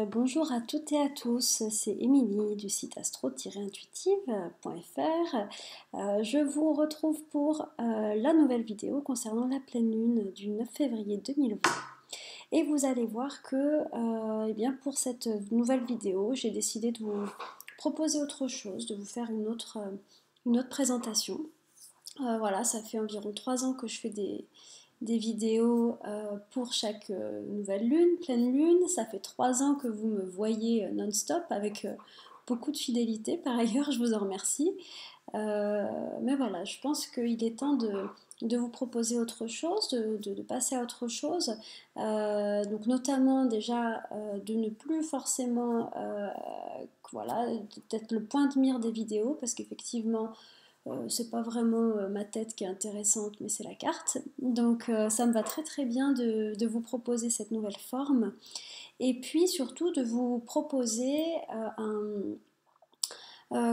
Bonjour à toutes et à tous, c'est Émilie du site astro-intuitive.fr. Je vous retrouve pour la nouvelle vidéo concernant la pleine lune du 9 février 2020. Et vous allez voir que eh bien, pour cette nouvelle vidéo, j'ai décidé de vous proposer autre chose, de vous faire une autre présentation. Voilà, ça fait environ 3 ans que je fais des vidéos pour chaque nouvelle lune, pleine lune. Ça fait 3 ans que vous me voyez non-stop avec beaucoup de fidélité. Par ailleurs, je vous en remercie. Mais voilà, je pense qu'il est temps de vous proposer autre chose, de passer à autre chose. Donc notamment déjà de ne plus forcément, voilà, peut-être le point de mire des vidéos, parce qu'effectivement, c'est pas vraiment ma tête qui est intéressante, mais c'est la carte. Donc ça me va très très bien de vous proposer cette nouvelle forme. Et puis surtout de vous proposer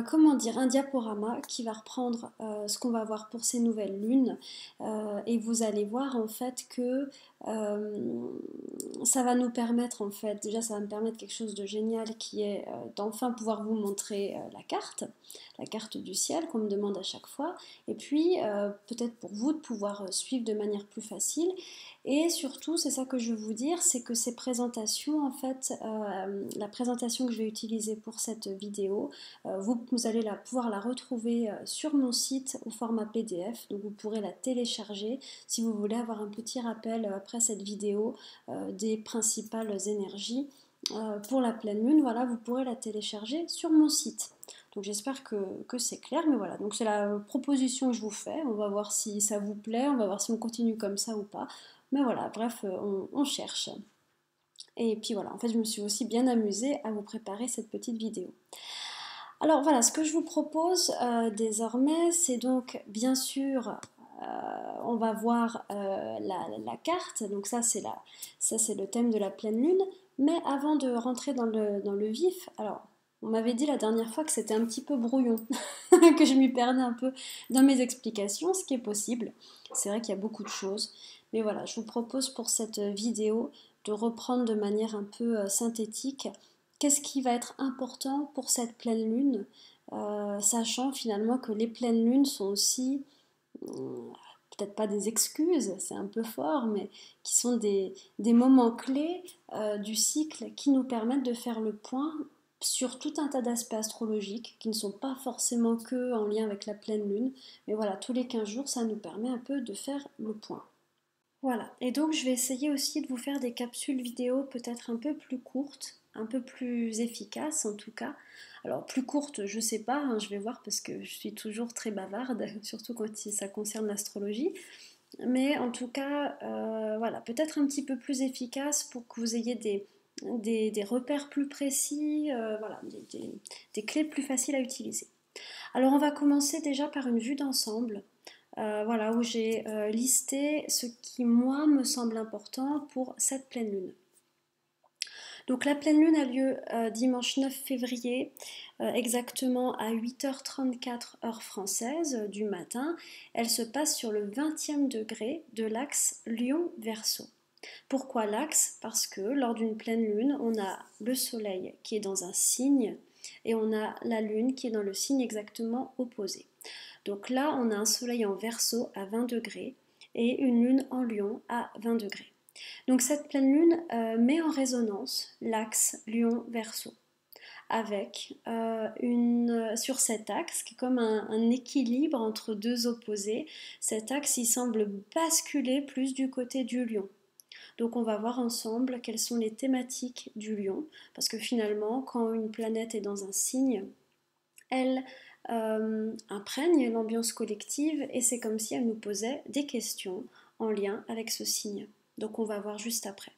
comment dire, un diaporama qui va reprendre ce qu'on va voir pour ces nouvelles lunes. Et vous allez voir en fait que ça va nous permettre, en fait, déjà ça va me permettre quelque chose de génial qui est d'enfin pouvoir vous montrer la carte du ciel qu'on me demande à chaque fois. Et puis peut-être pour vous de pouvoir suivre de manière plus facile. Et surtout, c'est ça que je veux vous dire, c'est que ces présentations, en fait, la présentation que je vais utiliser pour cette vidéo, vous allez pouvoir la retrouver sur mon site au format PDF, donc vous pourrez la télécharger si vous voulez avoir un petit rappel après cette vidéo des principales énergies. Pour la pleine lune, voilà, vous pourrez la télécharger sur mon site. Donc j'espère que c'est clair, mais voilà, donc c'est la proposition que je vous fais. On va voir si ça vous plaît, on va voir si on continue comme ça ou pas. Mais voilà, bref, on cherche. Et puis voilà, en fait, je me suis aussi bien amusée à vous préparer cette petite vidéo. Alors voilà, ce que je vous propose désormais, c'est donc bien sûr, on va voir la carte, donc ça c'est le thème de la pleine lune, mais avant de rentrer dans le vif, alors on m'avait dit la dernière fois que c'était un petit peu brouillon, que je m'y perdais un peu dans mes explications, ce qui est possible, c'est vrai qu'il y a beaucoup de choses, mais voilà, je vous propose pour cette vidéo de reprendre de manière un peu synthétique qu'est-ce qui va être important pour cette pleine lune, sachant finalement que les pleines lunes sont aussi, peut-être pas des excuses, c'est un peu fort, mais qui sont des moments clés du cycle qui nous permettent de faire le point sur tout un tas d'aspects astrologiques qui ne sont pas forcément que en lien avec la pleine lune, mais voilà, tous les 15 jours, ça nous permet un peu de faire le point. Voilà, et donc je vais essayer aussi de vous faire des capsules vidéo peut-être un peu plus courtes, un peu plus efficaces en tout cas. Alors plus courtes, je sais pas, hein, je vais voir parce que je suis toujours très bavarde, surtout quand ça concerne l'astrologie. Mais en tout cas, voilà, peut-être un petit peu plus efficace pour que vous ayez des repères plus précis, voilà, des clés plus faciles à utiliser. Alors on va commencer déjà par une vue d'ensemble. Voilà, où j'ai listé ce qui, moi, me semble important pour cette pleine lune. Donc la pleine lune a lieu dimanche 9 février, exactement à 8h34 heure française du matin. Elle se passe sur le 20e degré de l'axe Lion-Verseau. Pourquoi l'axe? Parce que lors d'une pleine lune, on a le soleil qui est dans un signe et on a la lune qui est dans le signe exactement opposé. Donc là, on a un soleil en Verseau à 20 degrés et une lune en Lion à 20 degrés. Donc cette pleine lune met en résonance l'axe Lion-Verseau avec sur cet axe qui est comme un équilibre entre deux opposés. Cet axe, il semble basculer plus du côté du Lion. Donc on va voir ensemble quelles sont les thématiques du Lion, parce que finalement, quand une planète est dans un signe, elle imprègne l'ambiance collective et c'est comme si elle nous posait des questions en lien avec ce signe. Donc on va voir juste après.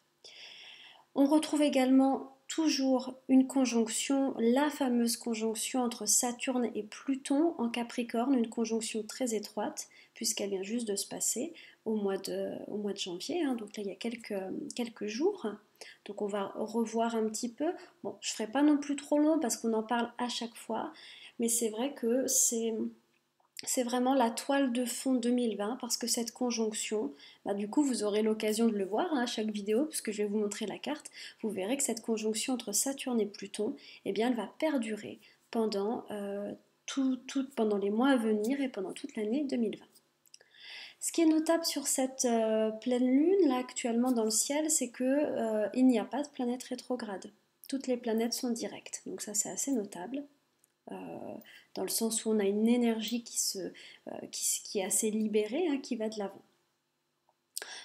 On retrouve également toujours une conjonction, la fameuse conjonction entre Saturne et Pluton en Capricorne, une conjonction très étroite puisqu'elle vient juste de se passer au mois de janvier, hein, donc là il y a quelques jours. Donc on va revoir un petit peu. Bon, je ne ferai pas non plus trop long parce qu'on en parle à chaque fois, mais c'est vrai que c'est c'est vraiment la toile de fond 2020 parce que cette conjonction, du coup vous aurez l'occasion de le voir à chaque vidéo puisque je vais vous montrer la carte, vous verrez que cette conjonction entre Saturne et Pluton, eh bien elle va perdurer pendant, pendant les mois à venir et pendant toute l'année 2020. Ce qui est notable sur cette pleine lune là actuellement dans le ciel, c'est que il n'y a pas de planète rétrograde. Toutes les planètes sont directes, donc ça c'est assez notable. Euh, dans le sens où on a une énergie qui est assez libérée, hein, qui va de l'avant.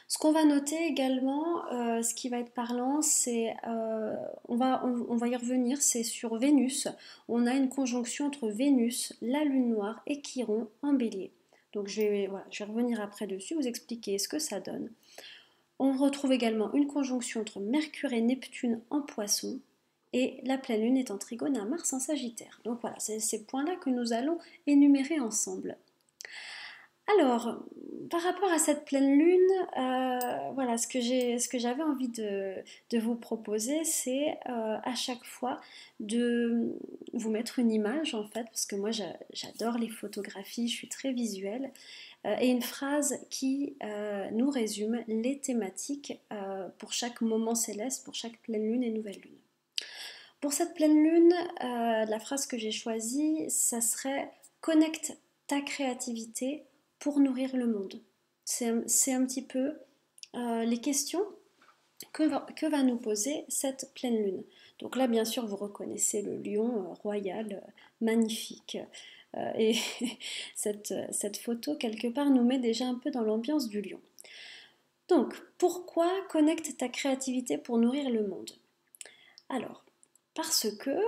Ce qu'on va noter également, ce qui va être parlant, c'est, on va y revenir, c'est sur Vénus. On a une conjonction entre Vénus, la Lune noire et Chiron en Bélier. Donc je vais revenir après dessus, vous expliquer ce que ça donne. On retrouve également une conjonction entre Mercure et Neptune en Poisson, et la pleine lune est en trigone à Mars en Sagittaire. Donc voilà, c'est ces points-là que nous allons énumérer ensemble. Alors, par rapport à cette pleine lune, voilà, ce que j'avais envie de vous proposer, c'est à chaque fois de vous mettre une image, en fait, parce que moi j'adore les photographies, je suis très visuelle, et une phrase qui nous résume les thématiques pour chaque moment céleste, pour chaque pleine lune et nouvelle lune. Pour cette pleine lune, la phrase que j'ai choisie, ça serait connecte ta créativité pour nourrir le monde. C'est un petit peu les questions que va nous poser cette pleine lune. Donc là, bien sûr, vous reconnaissez le lion royal, magnifique. Et cette photo, quelque part, nous met déjà un peu dans l'ambiance du lion. Donc, pourquoi connecte ta créativité pour nourrir le monde? Alors, parce que,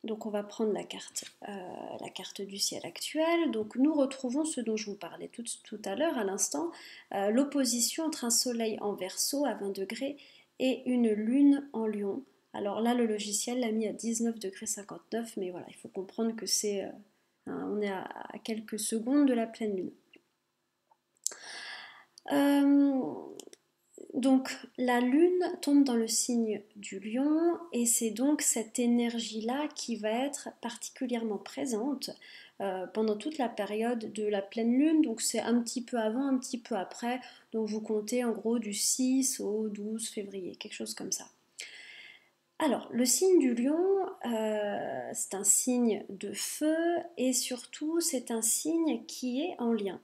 donc on va prendre la carte du ciel actuelle, donc nous retrouvons ce dont je vous parlais tout à l'heure, à l'instant, l'opposition entre un soleil en Verseau à 20 degrés et une lune en Lion. Alors là, le logiciel l'a mis à 19 degrés 59, mais voilà, il faut comprendre que on est à quelques secondes de la pleine lune. Donc la lune tombe dans le signe du lion et c'est donc cette énergie-là qui va être particulièrement présente pendant toute la période de la pleine lune. Donc c'est un petit peu avant, un petit peu après. Donc vous comptez en gros du 6 au 12 février, quelque chose comme ça. Alors, le signe du lion, c'est un signe de feu et surtout c'est un signe qui est en lien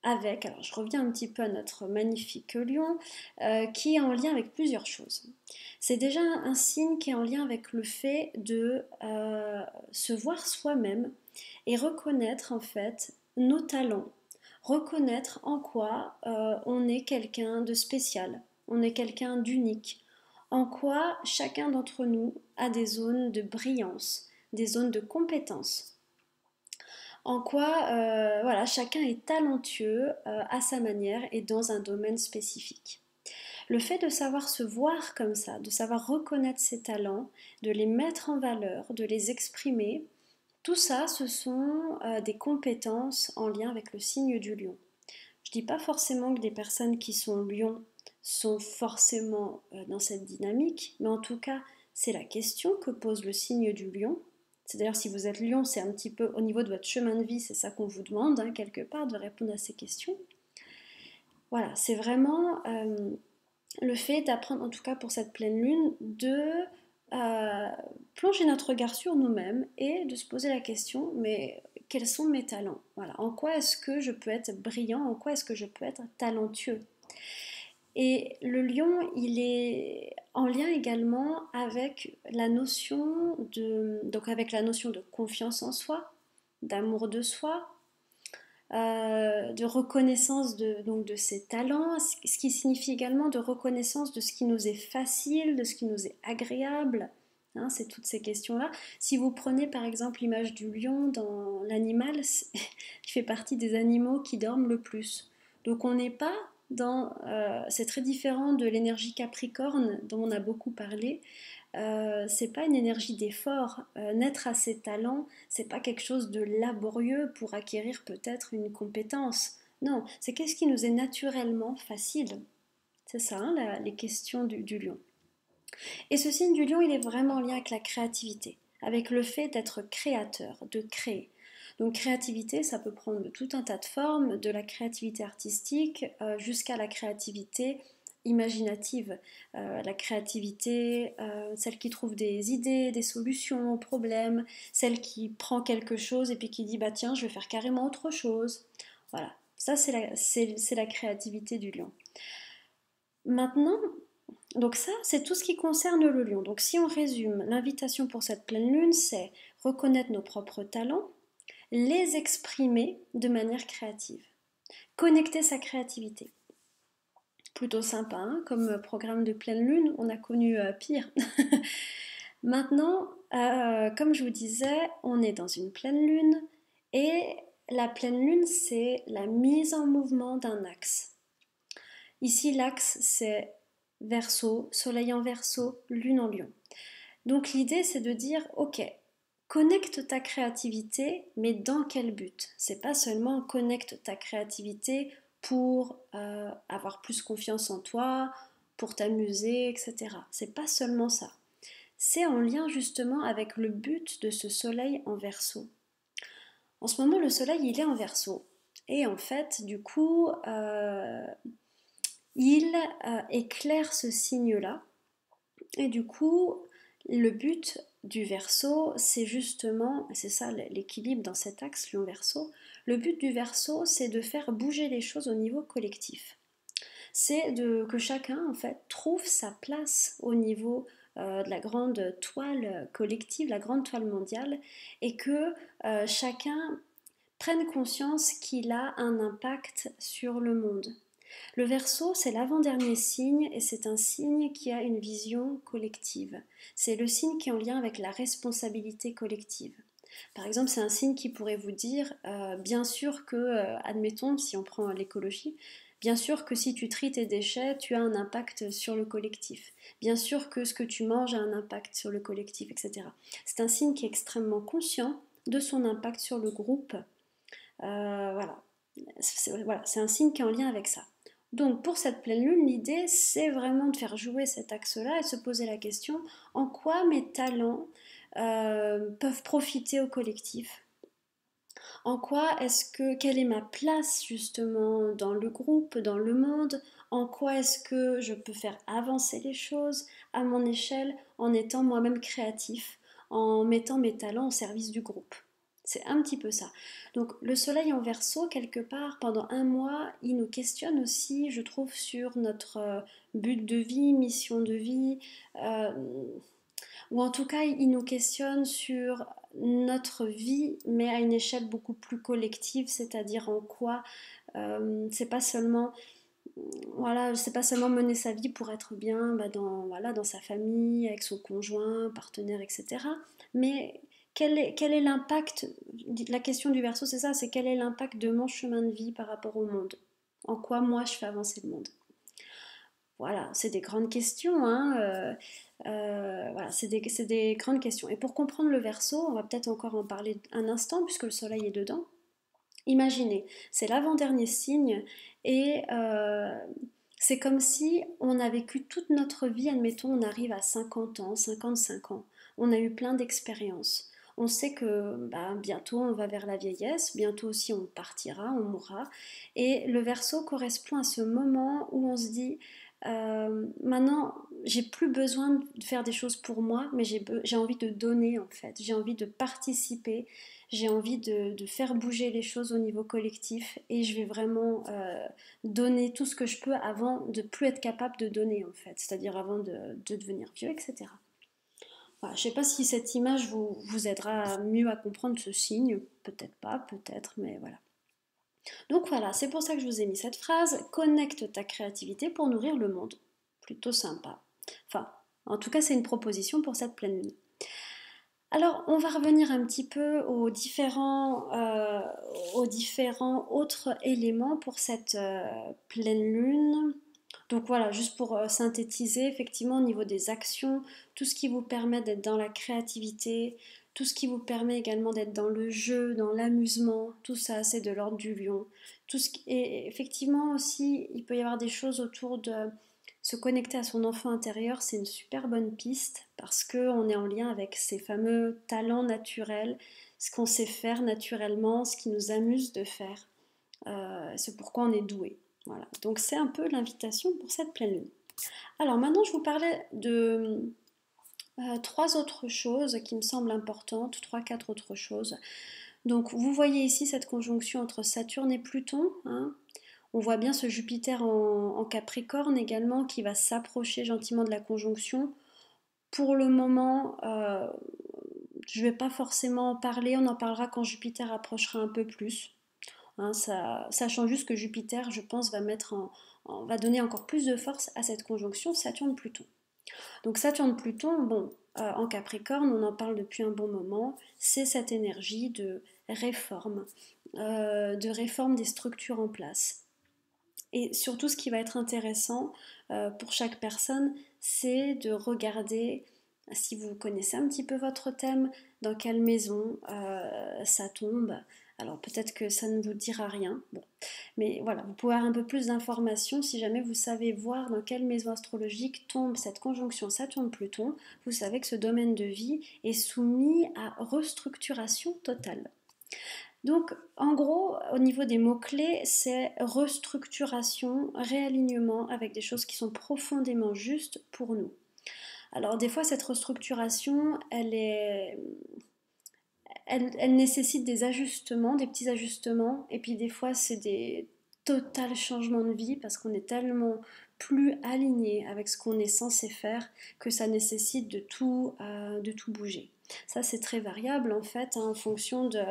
avec, alors je reviens un petit peu à notre magnifique lion, qui est en lien avec plusieurs choses. C'est déjà un signe qui est en lien avec le fait de se voir soi-même et reconnaître en fait nos talents, reconnaître en quoi on est quelqu'un de spécial, on est quelqu'un d'unique, en quoi chacun d'entre nous a des zones de brillance, des zones de compétence en quoi voilà, chacun est talentueux à sa manière et dans un domaine spécifique. Le fait de savoir se voir comme ça, de savoir reconnaître ses talents, de les mettre en valeur, de les exprimer, tout ça, ce sont des compétences en lien avec le signe du lion. Je ne dis pas forcément que des personnes qui sont lions sont forcément dans cette dynamique, mais en tout cas, c'est la question que pose le signe du lion. C'est d'ailleurs si vous êtes lion, c'est un petit peu au niveau de votre chemin de vie, c'est ça qu'on vous demande, hein, quelque part, de répondre à ces questions. Voilà, c'est vraiment le fait d'apprendre, en tout cas pour cette pleine lune, de plonger notre regard sur nous-mêmes et de se poser la question, mais quels sont mes talents? Voilà, en quoi est-ce que je peux être brillant? En quoi est-ce que je peux être talentueux? Et le lion, il est en lien également avec la notion de confiance en soi, d'amour de soi, de reconnaissance de ses talents, ce qui signifie également de reconnaissance de ce qui nous est facile, de ce qui nous est agréable. Hein, c'est toutes ces questions-là. Si vous prenez par exemple l'image du lion dans l'animal, il fait partie des animaux qui dorment le plus. Donc on n'est pas c'est très différent de l'énergie capricorne dont on a beaucoup parlé. C'est pas une énergie d'effort. Naître à ses talents, c'est pas quelque chose de laborieux pour acquérir peut-être une compétence. Non, c'est qu'est-ce qui nous est naturellement facile. C'est ça, hein, les questions du lion. Et ce signe du lion, il est vraiment en lien avec la créativité, avec le fait d'être créateur, de créer. Donc créativité, ça peut prendre tout un tas de formes, de la créativité artistique jusqu'à la créativité imaginative, la créativité, celle qui trouve des idées, des solutions aux problèmes, celle qui prend quelque chose et puis qui dit bah tiens je vais faire carrément autre chose. Voilà, ça c'est la créativité du lion. Maintenant, donc ça c'est tout ce qui concerne le lion. Donc si on résume, l'invitation pour cette pleine lune c'est reconnaître nos propres talents, les exprimer de manière créative, connecter sa créativité. Plutôt sympa, hein, comme programme de pleine lune, on a connu pire. Maintenant, comme je vous disais, on est dans une pleine lune et la pleine lune, c'est la mise en mouvement d'un axe. Ici, l'axe, c'est Verseau, soleil en Verseau, lune en lion. Donc l'idée, c'est de dire, ok, connecte ta créativité, mais dans quel but? C'est pas seulement connecte ta créativité pour avoir plus confiance en toi, pour t'amuser, etc. C'est pas seulement ça. C'est en lien justement avec le but de ce soleil en Verseau. En ce moment, le soleil, il est en Verseau. Et en fait, du coup, il éclaire ce signe-là. Et du coup, le but du Verseau, c'est justement, c'est ça l'équilibre dans cet axe Lion-Verseau, le but du Verseau, c'est de faire bouger les choses au niveau collectif. C'est que chacun, en fait, trouve sa place au niveau de la grande toile collective, la grande toile mondiale, et que chacun prenne conscience qu'il a un impact sur le monde. Le Verseau, c'est l'avant-dernier signe et c'est un signe qui a une vision collective. C'est le signe qui est en lien avec la responsabilité collective. Par exemple, c'est un signe qui pourrait vous dire, bien sûr que, admettons, si on prend l'écologie, bien sûr que si tu tries tes déchets, tu as un impact sur le collectif. Bien sûr que ce que tu manges a un impact sur le collectif, etc. C'est un signe qui est extrêmement conscient de son impact sur le groupe. Voilà. C'est un signe qui est en lien avec ça. Donc pour cette pleine lune, l'idée c'est vraiment de faire jouer cet axe-là et de se poser la question en quoi mes talents peuvent profiter au collectif. En quoi quelle est ma place justement dans le groupe, dans le monde? En quoi est-ce que je peux faire avancer les choses à mon échelle en étant moi-même créatif, en mettant mes talents au service du groupe? C'est un petit peu ça. Donc le soleil en Verseau, quelque part, pendant un mois, il nous questionne aussi, je trouve, sur notre but de vie, mission de vie, euh, ou en tout cas, il nous questionne sur notre vie, mais à une échelle beaucoup plus collective, c'est-à-dire en quoi c'est pas seulement voilà, c'est pas seulement mener sa vie pour être bien dans sa famille, avec son conjoint, partenaire, etc. Mais quel est l'impact, la question du Verseau, c'est ça, c'est quel est l'impact de mon chemin de vie par rapport au monde? En quoi moi je fais avancer le monde? Voilà, c'est des grandes questions, hein, voilà, c'est des grandes questions. Et pour comprendre le Verseau, on va peut-être encore en parler un instant puisque le soleil est dedans. Imaginez, c'est l'avant-dernier signe et c'est comme si on a vécu toute notre vie, admettons, on arrive à 50 ans, 55 ans, on a eu plein d'expériences. On sait que bah, bientôt on va vers la vieillesse, bientôt aussi on partira, on mourra. Et le Verseau correspond à ce moment où on se dit maintenant j'ai plus besoin de faire des choses pour moi, mais j'ai envie de donner en fait, j'ai envie de participer, j'ai envie de faire bouger les choses au niveau collectif et je vais vraiment donner tout ce que je peux avant de plus être capable de donner en fait, c'est-à-dire avant de devenir vieux, etc. Voilà, je ne sais pas si cette image vous aidera mieux à comprendre ce signe, peut-être pas, peut-être, mais voilà. Donc voilà, c'est pour ça que je vous ai mis cette phrase, connecte ta créativité pour nourrir le monde. Plutôt sympa. Enfin, en tout cas, c'est une proposition pour cette pleine lune. Alors, on va revenir un petit peu aux différents autres éléments pour cette pleine lune. Donc voilà, juste pour synthétiser, effectivement, au niveau des actions, tout ce qui vous permet d'être dans la créativité, tout ce qui vous permet également d'être dans le jeu, dans l'amusement, tout ça, c'est de l'ordre du lion. Et effectivement aussi, il peut y avoir des choses autour de se connecter à son enfant intérieur, c'est une super bonne piste parce qu'on est en lien avec ces fameux talents naturels, ce qu'on sait faire naturellement, ce qui nous amuse de faire. C'est pourquoi on est doué. Voilà. Donc c'est un peu l'invitation pour cette pleine lune. Alors maintenant, je vous parlais de trois autres choses qui me semblent importantes, trois, quatre autres choses. Donc vous voyez ici cette conjonction entre Saturne et Pluton, hein. On voit bien ce Jupiter en Capricorne également qui va s'approcher gentiment de la conjonction. Pour le moment, je ne vais pas forcément en parler, on en parlera quand Jupiter approchera un peu plus. Hein, sachant juste que Jupiter, je pense, va donner encore plus de force à cette conjonction Saturne-Pluton. Donc Saturne-Pluton, bon, en Capricorne, on en parle depuis un bon moment, c'est cette énergie de réforme des structures en place. Et surtout, ce qui va être intéressant pour chaque personne, c'est de regarder, si vous connaissez un petit peu votre thème, dans quelle maison ça tombe. Alors peut-être que ça ne vous dira rien, bon. Mais voilà, vous pouvez avoir un peu plus d'informations si jamais vous savez voir dans quelle maison astrologique tombe cette conjonction Saturne-Pluton. Vous savez que ce domaine de vie est soumis à restructuration totale. Donc, en gros, au niveau des mots-clés, c'est restructuration, réalignement avec des choses qui sont profondément justes pour nous. Alors, des fois, cette restructuration, elle nécessite des ajustements, des petits ajustements, et puis des fois, c'est des total changements de vie parce qu'on est tellement plus aligné avec ce qu'on est censé faire que ça nécessite de tout bouger. Ça, c'est très variable en fait, hein, en fonction de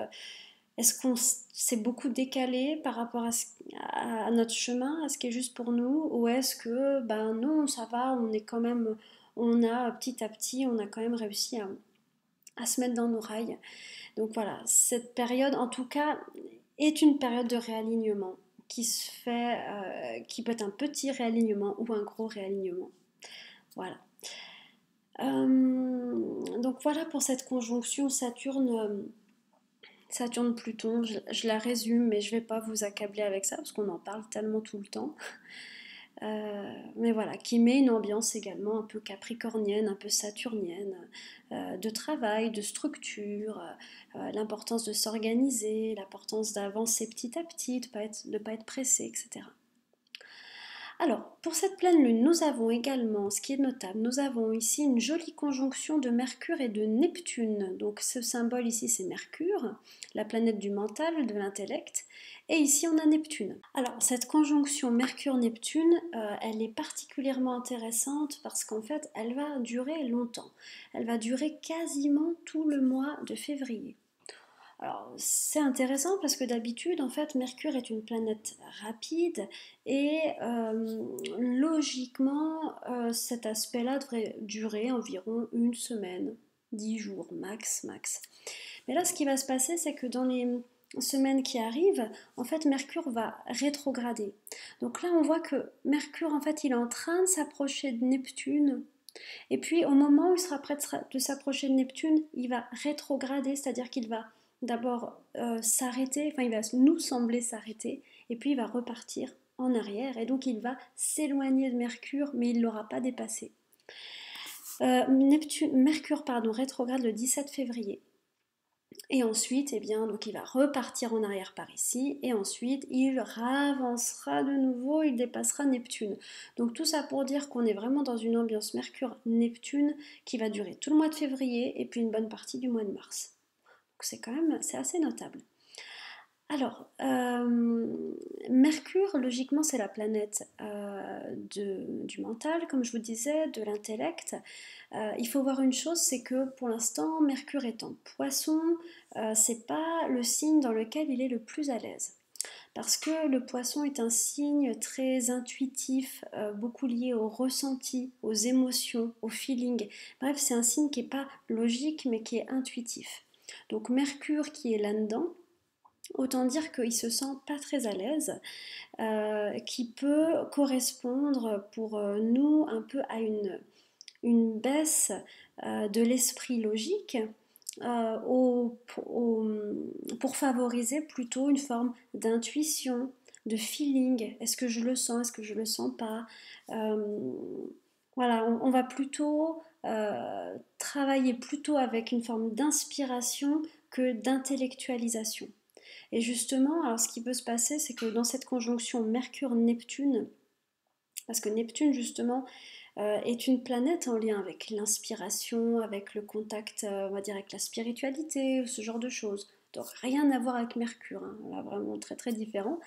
est-ce qu'on s'est beaucoup décalé par rapport à notre chemin, à ce qui est juste pour nous, ou est-ce que, ben non, ça va, on est quand même, on a petit à petit, on a quand même réussi à se mettre dans nos rails. Donc voilà, cette période, en tout cas, est une période de réalignement qui se fait, qui peut être un petit réalignement ou un gros réalignement. Voilà. Donc voilà pour cette conjonction Saturne-Pluton, je la résume, mais je ne vais pas vous accabler avec ça parce qu'on en parle tellement tout le temps. Mais voilà, qui met une ambiance également un peu capricornienne, un peu saturnienne, de travail, de structure, l'importance de s'organiser, l'importance d'avancer petit à petit, de ne pas être pressé, etc. Alors, pour cette pleine lune, nous avons également, ce qui est notable, nous avons ici une jolie conjonction de Mercure et de Neptune. Donc ce symbole ici, c'est Mercure, la planète du mental, de l'intellect. Et ici, on a Neptune. Alors, cette conjonction Mercure-Neptune, elle est particulièrement intéressante parce qu'en fait, elle va durer longtemps. Elle va durer quasiment tout le mois de février. Alors, c'est intéressant parce que d'habitude, en fait, Mercure est une planète rapide et logiquement, cet aspect-là devrait durer environ une semaine, 10 jours max. Mais là, ce qui va se passer, c'est que dans les semaines qui arrivent, en fait, Mercure va rétrograder. Donc là, on voit que Mercure, en fait, il est en train de s'approcher de Neptune. Et puis, au moment où il sera prêt de s'approcher de Neptune, il va rétrograder, c'est-à-dire qu'il va d'abord s'arrêter, enfin il va nous sembler s'arrêter, et puis il va repartir en arrière, et donc il va s'éloigner de Mercure, mais il ne l'aura pas dépassé. Mercure rétrograde le 17 février. Et ensuite, eh bien, donc il va repartir en arrière par ici, et ensuite il avancera de nouveau, il dépassera Neptune. Donc tout ça pour dire qu'on est vraiment dans une ambiance Mercure-Neptune qui va durer tout le mois de février et puis une bonne partie du mois de mars. C'est assez notable. Alors, Mercure, logiquement, c'est la planète du mental, comme je vous disais, de l'intellect. Il faut voir une chose, c'est que pour l'instant, Mercure est en Poisson, c'est pas le signe dans lequel il est le plus à l'aise. Parce que le Poisson est un signe très intuitif, beaucoup lié au ressenti, aux émotions, au feeling. Bref, c'est un signe qui n'est pas logique, mais qui est intuitif. Donc Mercure qui est là-dedans, autant dire qu'il se sent pas très à l'aise, qui peut correspondre pour nous un peu à une baisse de l'esprit logique pour favoriser plutôt une forme d'intuition, de feeling. Est-ce que je le sens, est-ce que je le sens pas? Voilà, on va plutôt travailler plutôt avec une forme d'inspiration que d'intellectualisation. Et justement, alors ce qui peut se passer, c'est que dans cette conjonction Mercure-Neptune, parce que Neptune justement est une planète en lien avec l'inspiration, avec le contact, on va dire avec la spiritualité, ce genre de choses. Donc rien à voir avec Mercure, hein, là vraiment très très différent.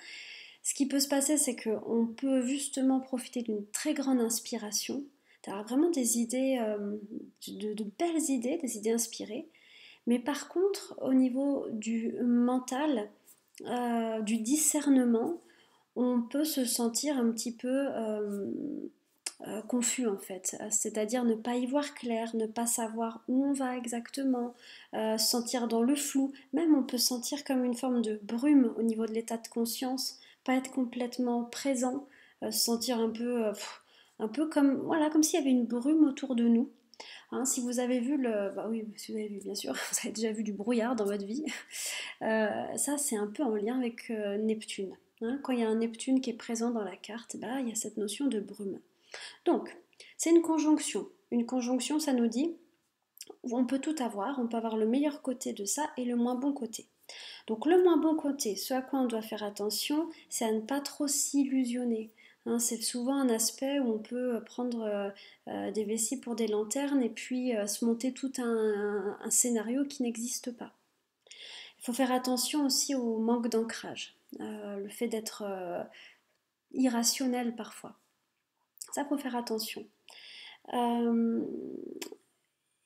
Ce qui peut se passer, c'est qu'on peut justement profiter d'une très grande inspiration, d'avoir vraiment des idées, de belles idées, des idées inspirées. Mais par contre, au niveau du mental, du discernement, on peut se sentir un petit peu confus en fait, c'est-à-dire ne pas y voir clair, ne pas savoir où on va exactement, sentir dans le flou, même on peut sentir comme une forme de brume au niveau de l'état de conscience, pas être complètement présent, se sentir un peu comme, voilà, comme s'il y avait une brume autour de nous. Hein, si vous avez vu bah oui, si vous avez vu bien sûr, vous avez déjà vu du brouillard dans votre vie, ça c'est un peu en lien avec Neptune. Hein. Quand il y a un Neptune qui est présent dans la carte, bah, il y a cette notion de brume. Donc, c'est une conjonction. Une conjonction, ça nous dit, on peut tout avoir, on peut avoir le meilleur côté de ça et le moins bon côté. Donc le moins bon côté, ce à quoi on doit faire attention, c'est à ne pas trop s'illusionner. Hein, c'est souvent un aspect où on peut prendre des vessies pour des lanternes et puis se monter tout un scénario qui n'existe pas. Il faut faire attention aussi au manque d'ancrage, le fait d'être irrationnel parfois. Ça, faut faire attention. Euh,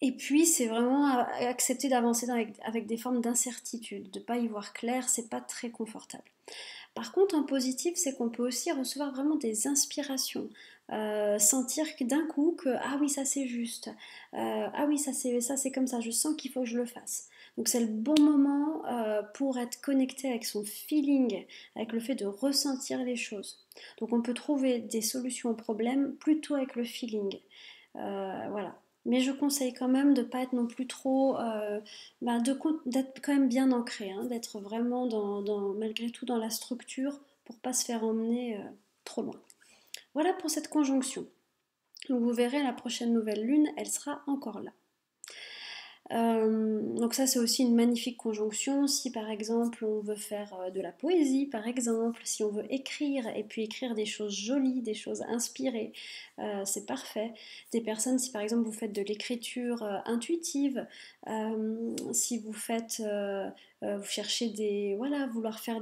et puis, c'est vraiment accepter d'avancer avec des formes d'incertitude, de ne pas y voir clair, c'est pas très confortable. Par contre, en positif, c'est qu'on peut aussi recevoir vraiment des inspirations, sentir que d'un coup que ah oui ça c'est juste, ah oui ça c'est comme ça, je sens qu'il faut que je le fasse. Donc c'est le bon moment pour être connecté avec son feeling, avec le fait de ressentir les choses. Donc on peut trouver des solutions aux problèmes plutôt avec le feeling. Voilà. Mais je conseille quand même de ne pas être non plus trop, d'être quand même bien ancré, hein, d'être vraiment malgré tout dans la structure pour pas se faire emmener trop loin. Voilà pour cette conjonction. Donc vous verrez, la prochaine nouvelle lune, elle sera encore là. Donc ça c'est aussi une magnifique conjonction si par exemple on veut faire de la poésie par exemple, si on veut écrire et puis écrire des choses jolies, des choses inspirées, c'est parfait. Des personnes si par exemple vous faites de l'écriture intuitive, si vous faites, vous cherchez voilà, vouloir faire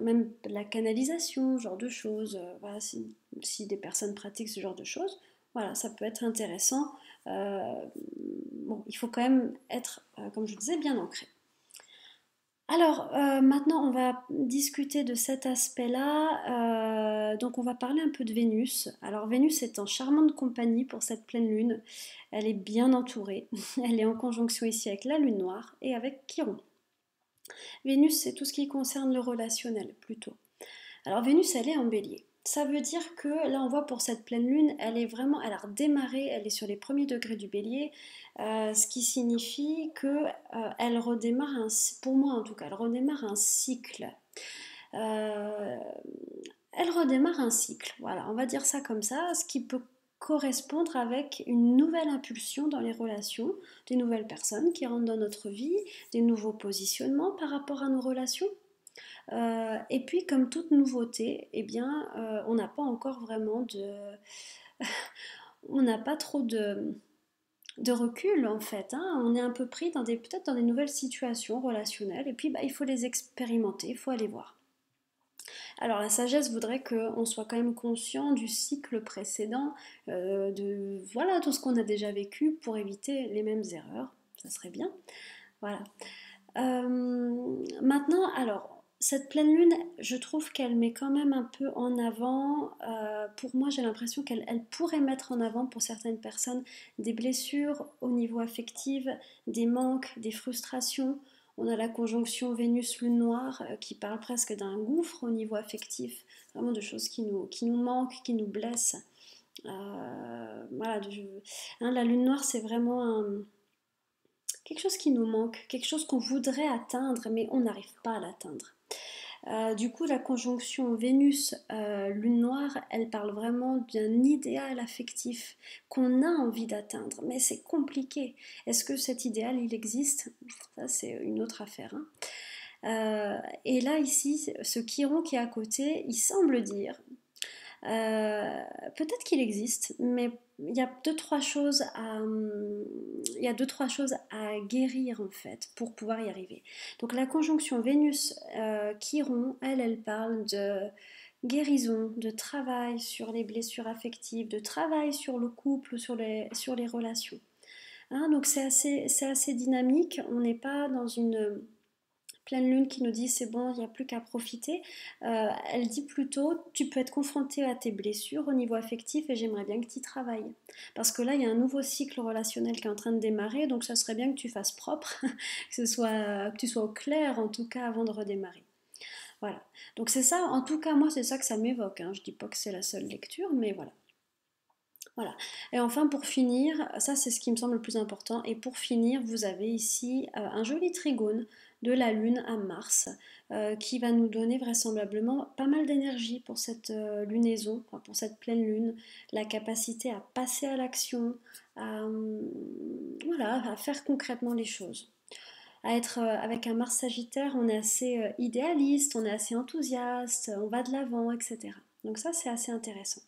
même de la canalisation, ce genre de choses, voilà, si des personnes pratiquent ce genre de choses, voilà, ça peut être intéressant. Bon, il faut quand même être, comme je disais, bien ancré. Alors, maintenant, on va discuter de cet aspect-là. Donc, on va parler un peu de Vénus. Alors, Vénus est en charmante compagnie pour cette pleine lune. Elle est bien entourée. Elle est en conjonction ici avec la lune noire et avec Chiron. Vénus, c'est tout ce qui concerne le relationnel, plutôt. Alors, Vénus, elle est en bélier. Ça veut dire que là on voit pour cette pleine lune, elle a redémarré, elle est sur les premiers degrés du bélier, ce qui signifie que elle redémarre, pour moi en tout cas, elle redémarre un cycle. Euh, Elle redémarre un cycle, voilà, on va dire ça comme ça, ce qui peut correspondre avec une nouvelle impulsion dans les relations, des nouvelles personnes qui rentrent dans notre vie, des nouveaux positionnements par rapport à nos relations. Et puis, comme toute nouveauté, eh bien, on n'a pas encore vraiment on n'a pas trop de recul en fait. Hein. On est un peu pris peut-être dans des nouvelles situations relationnelles. Et puis, bah, il faut les expérimenter, il faut aller voir. Alors, la sagesse voudrait qu'on soit quand même conscient du cycle précédent, de voilà tout ce qu'on a déjà vécu pour éviter les mêmes erreurs. Ça serait bien. Voilà. Maintenant, alors, cette pleine lune, je trouve qu'elle met quand même un peu en avant, pour moi j'ai l'impression qu'elle pourrait mettre en avant pour certaines personnes des blessures au niveau affectif, des manques, des frustrations. On a la conjonction Vénus-Lune noire qui parle presque d'un gouffre au niveau affectif, vraiment de choses qui nous manquent, qui nous blessent. Voilà, hein, la Lune noire c'est vraiment quelque chose qui nous manque, quelque chose qu'on voudrait atteindre, mais on n'arrive pas à l'atteindre. Du coup, la conjonction Vénus-Lune noire, elle parle vraiment d'un idéal affectif qu'on a envie d'atteindre, mais c'est compliqué. Est-ce que cet idéal, il existe? Ça, c'est une autre affaire, hein. Et là, ici, ce Chiron qui est à côté, il semble dire, peut-être qu'il existe, mais il y a deux, trois choses à guérir en fait pour pouvoir y arriver. Donc la conjonction Vénus-Chiron, elle parle de guérison, de travail sur les blessures affectives, de travail sur le couple, sur les relations. Hein, donc c'est assez dynamique, on n'est pas dans une pleine lune qui nous dit c'est bon, il n'y a plus qu'à profiter. Elle dit plutôt tu peux être confronté à tes blessures au niveau affectif et j'aimerais bien que tu y travailles. Parce que là, il y a un nouveau cycle relationnel qui est en train de démarrer, donc ça serait bien que tu fasses propre, que tu sois au clair en tout cas avant de redémarrer. Voilà. Donc c'est ça, en tout cas moi c'est ça que ça m'évoque, hein. Je dis pas que c'est la seule lecture, mais voilà. Voilà. Et enfin, pour finir, ça c'est ce qui me semble le plus important. Et pour finir, vous avez ici un joli trigone de la Lune à Mars qui va nous donner vraisemblablement pas mal d'énergie pour cette lunaison, enfin, pour cette pleine Lune, la capacité à passer à l'action, voilà, à faire concrètement les choses. À être avec un Mars Sagittaire, on est assez idéaliste, on est assez enthousiaste, on va de l'avant, etc. Donc ça c'est assez intéressant.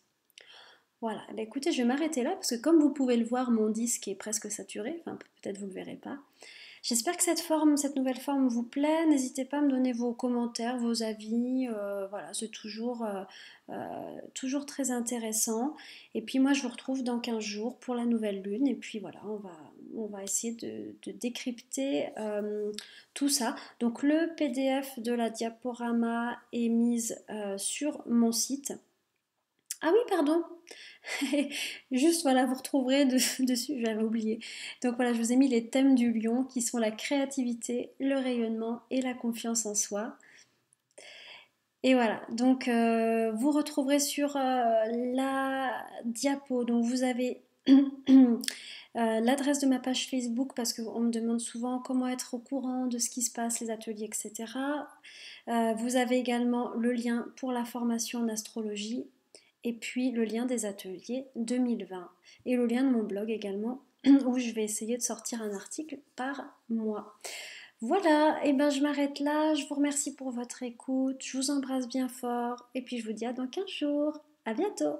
Voilà, bah écoutez, je vais m'arrêter là parce que comme vous pouvez le voir, mon disque est presque saturé, enfin peut-être vous ne le verrez pas. J'espère que cette nouvelle forme vous plaît. N'hésitez pas à me donner vos commentaires, vos avis. Voilà, c'est toujours très intéressant. Et puis moi, je vous retrouve dans 15 jours pour la nouvelle lune. Et puis voilà, on va essayer de décrypter tout ça. Donc le PDF de la diaporama est mise sur mon site. Ah oui, pardon. Juste, voilà, vous retrouverez dessus, j'avais oublié. Donc voilà, je vous ai mis les thèmes du lion qui sont la créativité, le rayonnement et la confiance en soi. Et voilà, donc vous retrouverez sur la diapo, donc vous avez l'adresse de ma page Facebook parce qu'on me demande souvent comment être au courant de ce qui se passe, les ateliers, etc. Vous avez également le lien pour la formation en astrologie et puis le lien des ateliers 2020 et le lien de mon blog également où je vais essayer de sortir un article par mois. Voilà, et ben je m'arrête là, je vous remercie pour votre écoute, je vous embrasse bien fort et puis je vous dis à dans 15 jours. À bientôt.